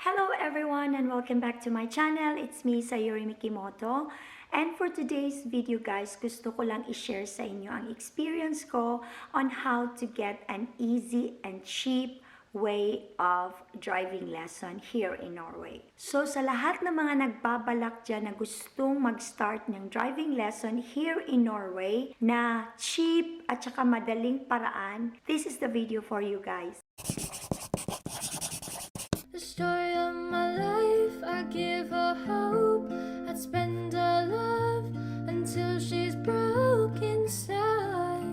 Hello everyone and welcome back to my channel. It's me, Sayuri Mikimoto. And for today's video guys, gusto ko lang i-share sa inyo ang experience ko on how to get an easy and cheap way of driving lesson here in Norway. So sa lahat ng mga nagbabalak dyan na gustong mag-start ng driving lesson here in Norway na cheap at saka madaling paraan, this is the video for you guys. The story of my life, I give her hope, I'd spend her love until she's broke inside.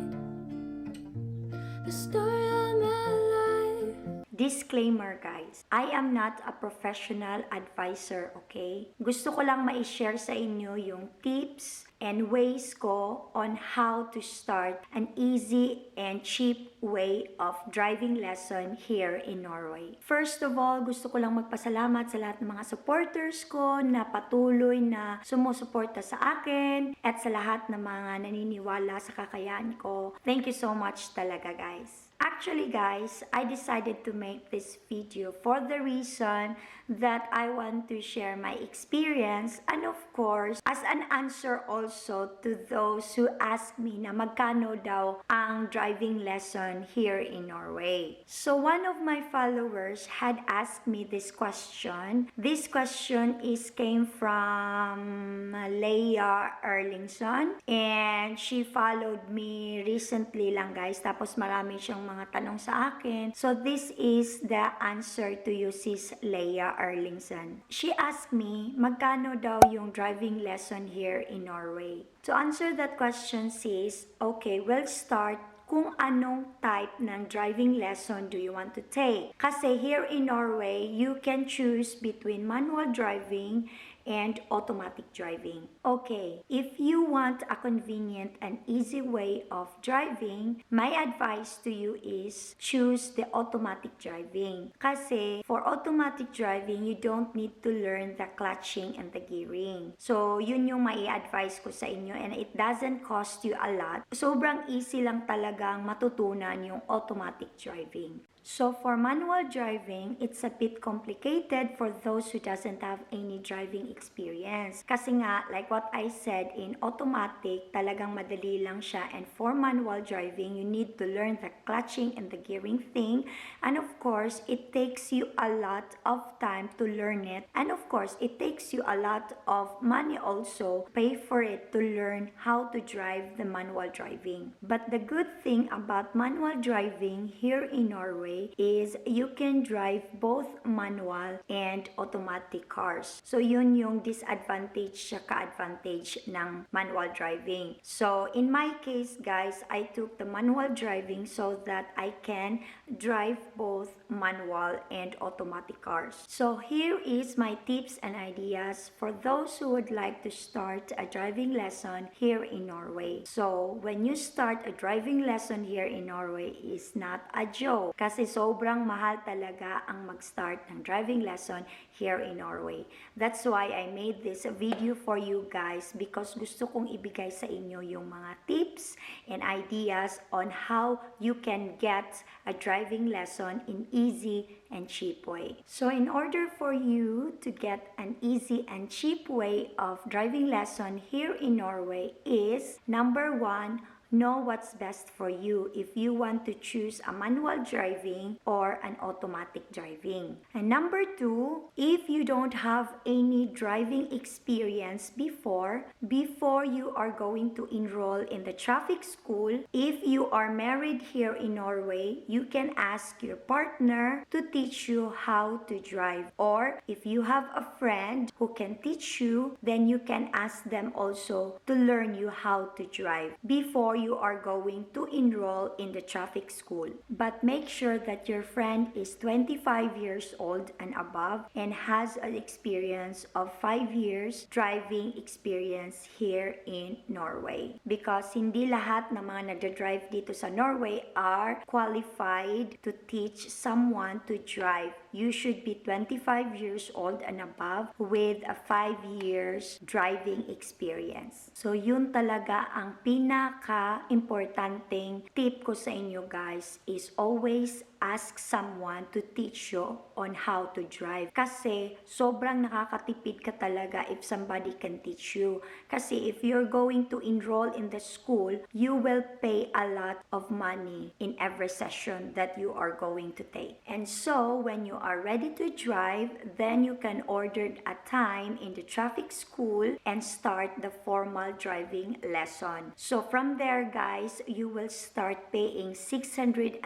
The story of my life. Disclaimer guys, I am not a professional advisor, okay? Gusto ko lang ma-share sa inyo yung tips and ways ko on how to start an easy and cheap way of driving lesson here in Norway. First of all, gusto ko lang magpasalamat sa lahat ng mga supporters ko na patuloy na sumusuporta sa akin at sa lahat ng mga naniniwala sa kakayahan ko. Thank you so much talaga guys. Actually guys, I decided to make this video for the reason that I want to share my experience and of course, as an answer also to those who ask me na magkano daw ang driving lesson here in Norway. So one of my followers had asked me this question. This question came from Leia Erlingson and she followed me recently lang guys. Tapos marami siyang mga tanong sa akin. So this is the answer to you, sis Leia Erlingson. She asked me, magkano daw yung driving lesson here in Norway? To answer that question, sis, okay, we'll start kung anong type ng driving lesson do you want to take. Kasi here in Norway, you can choose between manual driving and automatic driving. Okay, if you want a convenient and easy way of driving, my advice to you is choose the automatic driving. Kasi for automatic driving, you don't need to learn the clutching and the gearing. So, yun yung mai-advise ko sa inyo and it doesn't cost you a lot. Sobrang easy lang talagang matutunan yung automatic driving. So for manual driving, it's a bit complicated for those who doesn't have any driving experience. Kasi nga, like what I said, in automatic, talagang madali lang siya. And for manual driving, you need to learn the clutching and the gearing thing. And of course, it takes you a lot of time to learn it. And of course, it takes you a lot of money also, pay for it to learn how to drive the manual driving. But the good thing about manual driving here in Norway is you can drive both manual and automatic cars. So yun yung disadvantage ka advantage ng manual driving. So in my case guys, I took the manual driving so that I can drive both manual and automatic cars. So here is my tips and ideas for those who would like to start a driving lesson here in Norway. So when you start a driving lesson here in Norway is not a joke. Kasi sobrang mahal talaga ang mag-start ng driving lesson here in Norway. That's why I made this video for you guys because gusto kong ibigay sa inyo yung mga tips and ideas on how you can get a driving lesson in easy and cheap way. So in order for you to get an easy and cheap way of driving lesson here in Norway is number 1, know what's best for you if you want to choose a manual driving or an automatic driving. And number 2, if you don't have any driving experience before you are going to enroll in the traffic school, if you are married here in Norway, you can ask your partner to teach you how to drive. Or if you have a friend who can teach you, then you can ask them also to learn you how to drive before you are going to enroll in the traffic school. But make sure that your friend is 25 years old and above and has an experience of 5 years driving experience here in Norway. Because hindi lahat ng mga nagdadrive dito sa Norway are qualified to teach someone to drive. You should be 25 years old and above with a 5 years driving experience. So yun talaga ang pinaka-importanteng tip ko sa inyo guys is always ask someone to teach you on how to drive. Kasi sobrang nakakatipid ka talaga if somebody can teach you. Kasi if you're going to enroll in the school, you will pay a lot of money in every session that you are going to take. And so when you are ready to drive, then you can order a time in the traffic school and start the formal driving lesson. So from there, guys, you will start paying 650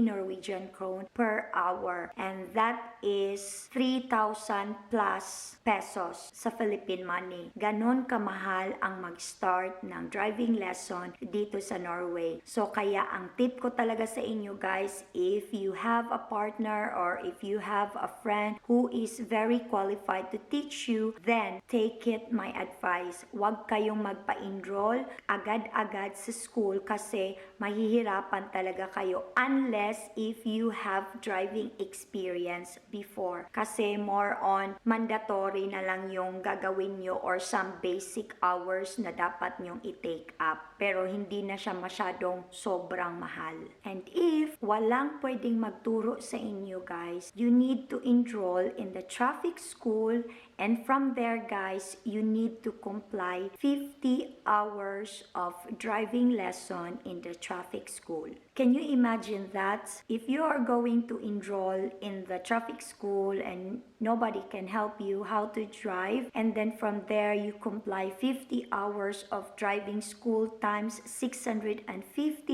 Norwegian krone per hour, and that is 3,000 plus pesos sa Philippine money. Ganon kamahal ang mag-start ng driving lesson dito sa Norway. So kaya ang tip ko talaga sa inyo, guys, if you have a partner or if you have a friend who is very qualified to teach you, then take it my advice. Huwag kayong magpa-enroll agad-agad sa school kasi mahihirapan talaga kayo unless if you have driving experience before. Kasi more on mandatory na lang yung gagawin nyo or some basic hours na dapat nyong i-take up. Pero hindi na siya masyadong sobrang mahal. And if walang pwedeng magturo sa inyo, guys, you need to enroll in the traffic school, and from there, guys, you need to comply 50 hours of driving lesson in the traffic school. Can you imagine that? If you are going to enroll in the traffic school and nobody can help you how to drive, and then from there you comply 50 hours of driving school times 650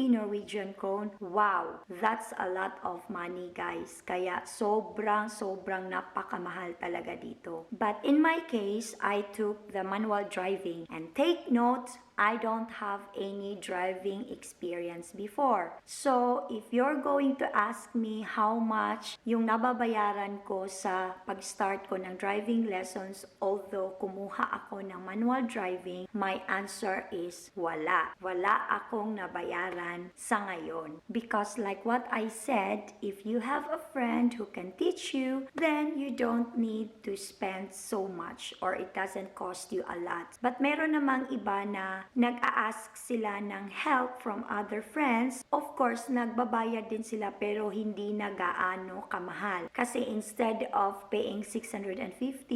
Norwegian krone. Wow, that's a lot of money, guys. Kaya sobrang napakamahal talaga dito. But in my case, I took the manual driving, and take note, I don't have any driving experience before. So, if you're going to ask me how much yung nababayaran ko sa pag-start ko ng driving lessons, although kumuha ako ng manual driving, my answer is wala. Wala akong nabayaran sa ngayon. Because like what I said, if you have a friend who can teach you, then you don't need to spend so much or it doesn't cost you a lot. But meron namang iba na nag-a-ask sila ng help from other friends. Of course, nagbabayad din sila pero hindi na gaano kamahal. Kasi instead of paying 650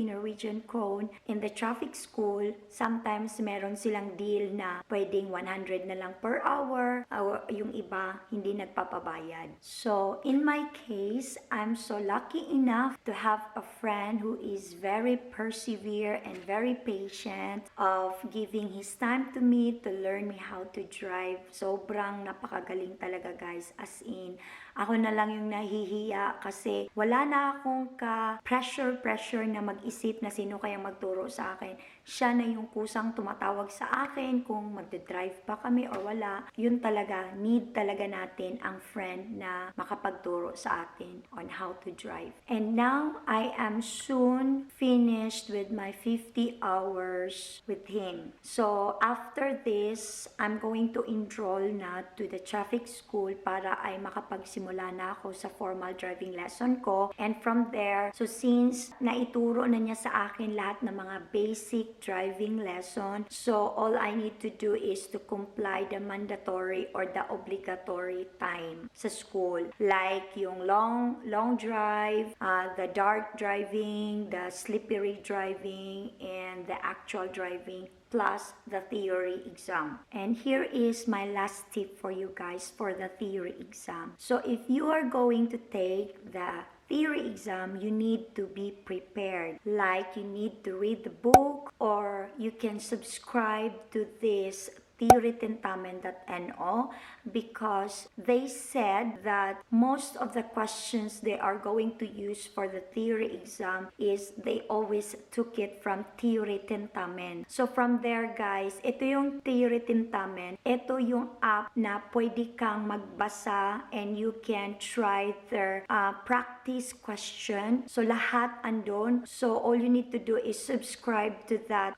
Norwegian krone in the traffic school, sometimes meron silang deal na pwedeng 100 na lang per hour, or yung iba hindi nagpapabayad. So, in my case, I'm so lucky enough to have a friend who is very persevere and very patient of giving his time to me to learn me how to drive. Sobrang napakagaling talaga, guys. As in, ako na lang yung nahihiya kasi wala na akong pressure na mag-isip na sino kaya magturo sa akin. Siya na yung kusang tumatawag sa akin kung magdadrive pa kami or wala. Yun talaga, need talaga natin ang friend na makapagturo sa atin on how to drive. And now, I am soon finished with my 50 hours with him. So, after this, I'm going to enroll na to the traffic school para ay makapagsimula na ako sa formal driving lesson ko. And from there, so since naituro na niya sa akin lahat ng mga basic driving lesson, so all I need to do is to comply the mandatory or the obligatory time sa school. Like yung long drive, the dark driving, the slippery driving, and the actual driving, plus the theory exam. And here is my last tip for you guys for the theory exam. So if you are going to take the theory exam, you need to be prepared. Like you need to read the book or you can subscribe to this theorytentamen.no because they said that most of the questions they are going to use for the theory exam is they always took it from Theory Tentamen. So from there, guys, ito yung Theory Tentamen. Ito yung app na pwede kang magbasa and you can try their practice question. So lahat andon. So all you need to do is subscribe to that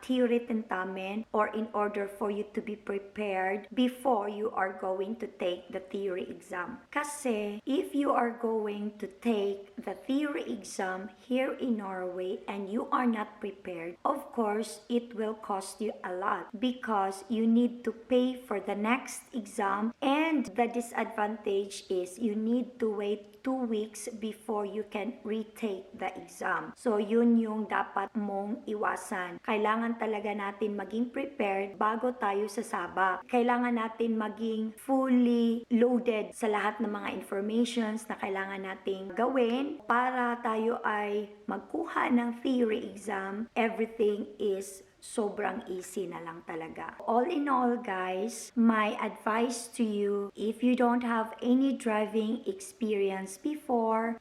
Theory Tentamen or in order for you you to be prepared before you are going to take the theory exam. Kasi if you are going to take the theory exam here in Norway and you are not prepared, of course, it will cost you a lot because you need to pay for the next exam, and the disadvantage is you need to wait 2 weeks before you can retake the exam. So, yun yung dapat mong iwasan. Kailangan talaga natin maging prepared bago tayo sasabak. Kailangan natin maging fully loaded sa lahat ng mga informations na kailangan nating gawin para tayo ay magkuha ng theory exam. Everything is sobrang easy na lang talaga. All in all, guys, my advice to you, if you don't have any driving experience before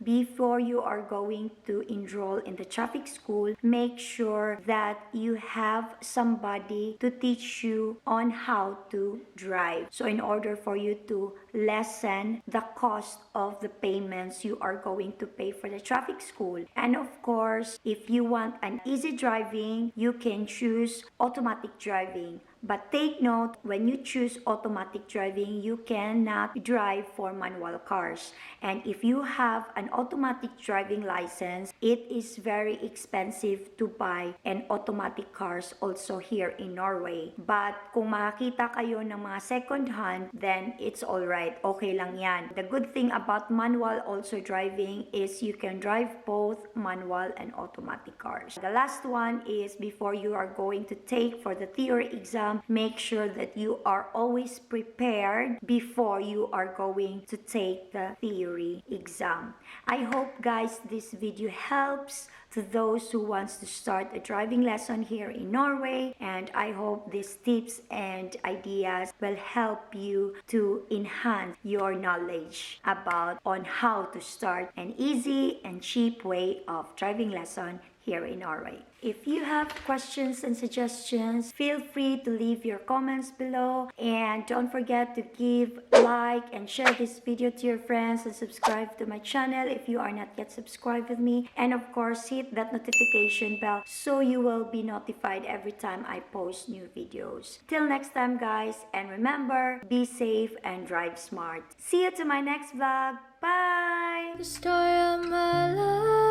you are going to enroll in the traffic school, make sure that you have somebody to teach you on how to drive. So in order for you to lessen the cost of the payments you are going to pay for the traffic school. And of course, if you want an easy driving, you can choose automatic driving. But take note, when you choose automatic driving, you cannot drive for manual cars. And if you have an automatic driving license, it is very expensive to buy an automatic cars also here in Norway. But kung makakita kayo ng mga second hand, then it's alright. Okay lang yan. The good thing about manual also driving is you can drive both manual and automatic cars. The last one is before you are going to take for the theory exam, make sure that you are always prepared before you are going to take the theory exam. I hope, guys, this video helps to those who wants to start a driving lesson here in Norway, and I hope these tips and ideas will help you to enhance your knowledge about on how to start an easy and cheap way of driving lesson here in Norway. If you have questions and suggestions, feel free to leave your comments below, and don't forget to give like and share this video to your friends and subscribe to my channel if you are not yet subscribed with me, and of course hit that notification bell so you will be notified every time I post new videos. Till next time, guys, and remember, be safe and drive smart. See you to my next vlog. Bye! The story of my life.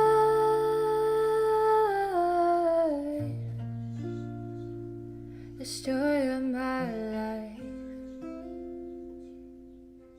The story of my